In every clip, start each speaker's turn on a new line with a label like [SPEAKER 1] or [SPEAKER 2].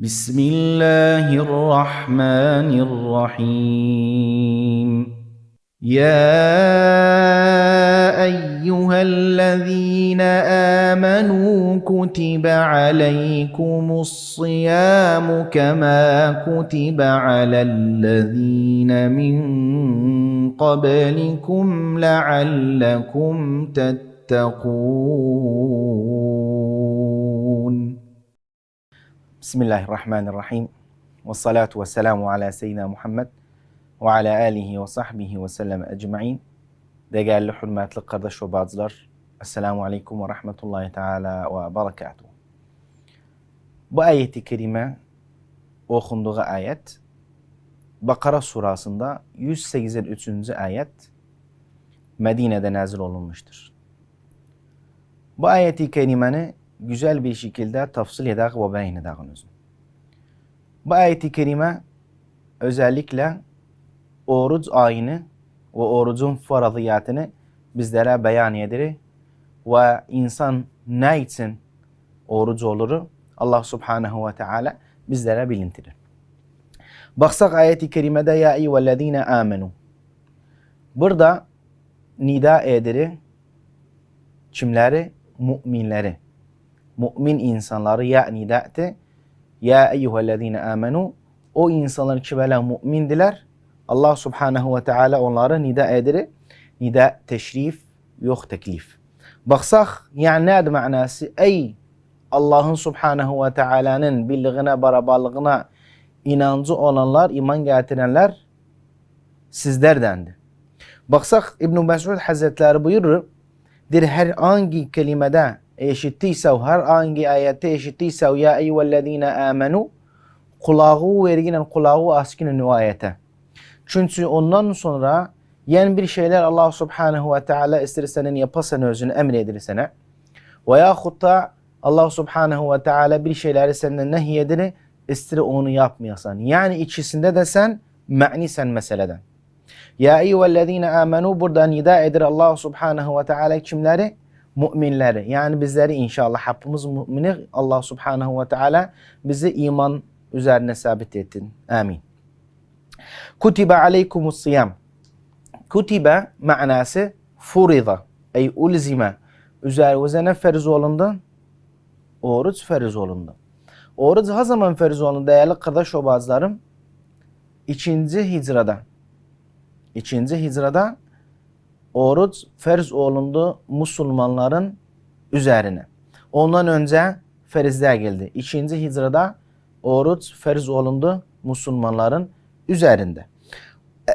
[SPEAKER 1] بسم الله الرحمن الرحيم يا أيها الذين آمنوا كتب عليكم الصيام كما كتب على الذين من قبلكم لعلكم تتقون.
[SPEAKER 2] Bismillahirrahmanirrahim. Ve salatu ve selamu ala seyyidina Muhammed ve ala alihi ve sahbihi ve sellem ecma'in. Değerli hürmetli kardeş ve bacılar, Esselamu aleyküm ve rahmetullahi teala ve berekatuhu. Bu ayeti kerime okunduğu ayet Bakara surasında 183. ayet Medine'de nazil olunmuştur. Bu ayeti kerimeni güzel bir şekilde tafsil edek ve beyan edek. Bu ayet-i kerime özellikle oruç ayını ve orucun faradiyatını bizlere beyan eder ve insan ne için oruç olur Allah subhanahu ve teala bizlere bilintirir. Baksak ayet-i kerimede ya eyyühellezine amenu. Burada nida eder kimleri? Müminleri. Mümin insanları ya nida'ti. Ya eyyühellezine amenu. O insanlar ki böyle mümindiler. Allah subhanahu ve teala onları nida eder. Nida teşrif yok teklif. Baksak yani ne manası? Ey Allah'ın subhanahu ve teala'nın birliğine, beraberliğine inancı olanlar, iman getirenler sizlerdendi. Baksak İbn Mesud Hazretleri buyurur. Her hangi kelimede eşittiyse, her hangi ayette eşittiyse ya eyyühellezine amenu kulağı verginen kulağı askinin o ayete. Çünkü ondan sonra yani bir şeyler Allah subhanahu ve teala istersen yapasan özünü emredirsene veyahut da Allah subhanahu ve teala bir şeyleri senden nehyedir ister onu yapmayasan. Yani ikisinde de sen ma'nisen meseleden. Ya eyyühellezine amenu burada nida eder Allah subhanahu ve teala kimleri? Müminleri. Yani bizleri inşallah hepimiz mümini Allah subhanahu ve teala bizi iman üzerine sabit ettin. Amin. Kutibe aleykumus siyam. Kutibe manası furida. Ey ulzime. Üzerine ferz olundu. Oruç ferz olundu. Oruç ha zaman ferz olundu değerli kardeş ve bazılarım? 2. hicrada. 2. hicrada oruç ferz olundu Müslümanların üzerine. Ondan önce ferizler geldi. 2. hicrada oruç ferz olundu Müslümanların üzerinde.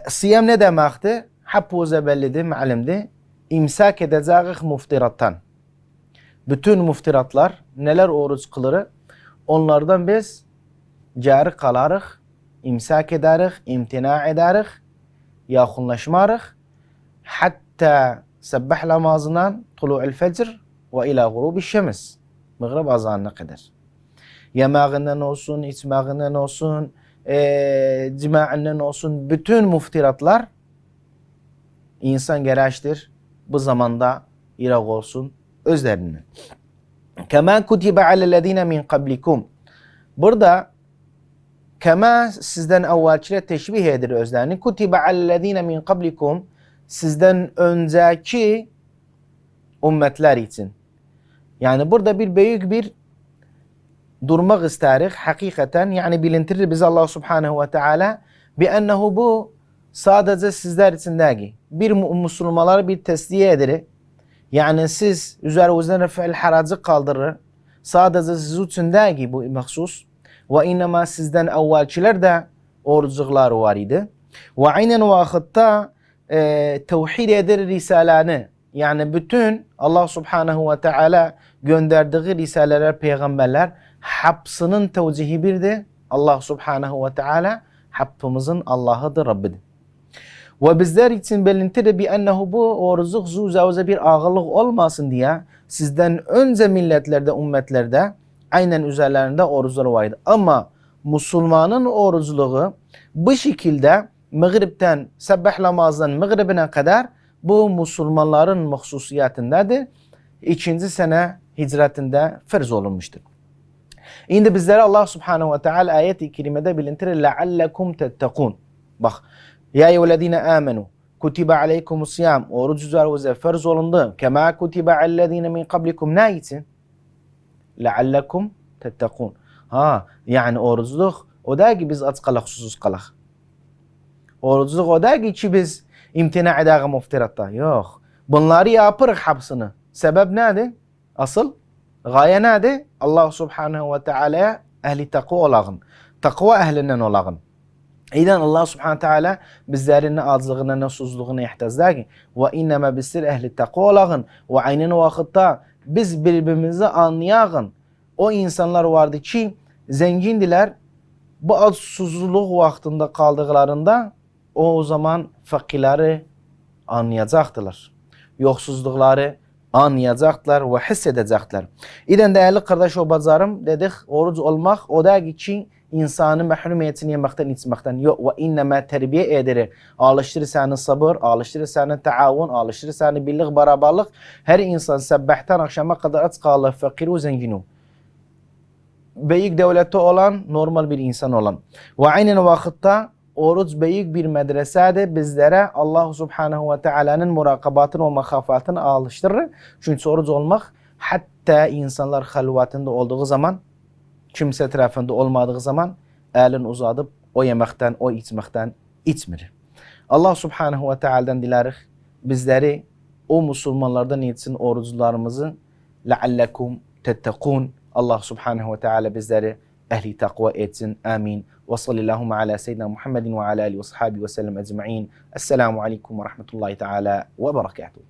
[SPEAKER 2] Siyam ne demekti? Hepimize bellidir, malimdi. İmsak edeceğiz muftirattan. Bütün muftiratlar neler oruç kılırı? Onlardan biz cari kalarıq, imsak ederiz, imtina ederiz, yakınlaşmarıq. Hatta sebbah namazından tulu'ul fecr ve ila gurubi şems. Mağrib azanına kadar. Yemeğinden olsun, içmeğinden olsun, cimainden olsun bütün muftiratlar insan gereçtir. Bu zamanda irak olsun özlerinden. Kema kutibe alellezine min qablikum. Burada kema sizden evvelkiler teşbih edir özlerini. Kutibe alellezine min qablikum sizden önceki ümmetler için. Yani burada bir büyük bir durmak isterik hakikaten yani bilintirir bize Allah subhanahu ve teala bi ennehu bu sadece sizler için değil. Bir Müslümanlar bir tesliye eder. Yani siz üzerinizden fiil haracı kaldırır. Sadece siz için değil bu mahsus. Ve innema sizden evvelkiler de orucuklar var idi. Ve aynen vakitte tevhid eder risaleni. Yani bütün Allah subhanahu ve teala gönderdiği risaleler, peygamberler hepsinin tevcihi birdir. Allah subhanahu ve teala hepimizin Allah'ıdır, Rabbidir. Ve bizler için belirtir bi ennehu bu orucuk zuzavuza bir ağırlık olmasın diye sizden önce milletlerde, ümmetlerde aynen üzerlerinde oruçlar vardı. Ama Müslümanın oruculuğu bu şekilde Mağrib'den, sebbah namazdan Mağrib'ine kadar bu Müslümanların mahsusiyetindedir. 2. sene hicretinde farz olunmuştur. İndi bizlere Allah Subhanahu ve Teala ayet-i kerimede bilintirir لَعَلَّكُمْ تَتَّقُونَ. Bak. Ya eyyühellezine amenu kutibe aleykumus siyam. Oruçlar size farz olundu. Kema kutibe allezine min qablikum. Ne için? لَعَلَّكُمْ تَتَّقُونَ. Ha, yani oruçluk o da ki biz aç kalak, susuz kalak. Oruçluk o da ki biz imtina edağım muftiratta. Yok. Bunları yapırıq hapsını. Sebep nedir? Asıl gaye nedir? Allah Subhanahu ve Teala'ya ehli takva olağın. Takva ehlinden olağın. İden Allah Subhanahu Teala bizlerin ne azlığına ne susuzluğuna ihtiyaclar ki ve inneme bizler ehli takva olağın ve aynı vakitte biz birbirimizi anlayağın. O insanlar vardı ki zengindiler, bu susuzluk vaktinde kaldıklarında o zaman fakirleri anlayacaktılar. Yoksuzlukları anlayacaklar ve hissedecekler. İden değerli kardeş ve bacılarım, dedik oruç olmak o da için insanı mahrumiyetini yemekten içmekten yok ve inneme terbiye eder. Alıştırırsanı sabır, alıştırırsanı taavun, alıştırırsanı birlik, beraberlik. Her insan sabahtan akşama kadar aç kalır, fakir ve zengin. Büyük devlette olan, normal bir insan olan. Ve aynı vakitte oruç büyük bir medresedir. Bizlere Allah Subhanahu ve Teala'nın murakabatını ve makafatını alıştırır. Çünkü oruç olmak hatta insanlar halvatında olduğu zaman, kimse tarafında olmadığı zaman elini uzatıp o yemekten, o içmekten içmir. Allah Subhanahu ve Teala'dan dileriz bizleri o Müslümanlardan etsin oruçlarımızı. لَعَلَّكُمْ تَتَّقُونَ. Allah Subhanahu ve Teala bizleri ehli takva etsin. Amin. Ve sallallahu ala seyyidina Muhammedin ve ala alihi ve sahabihi ve sellem ecma'in. Esselamu aleyküm ve rahmetullahi teala ve berekatuhu.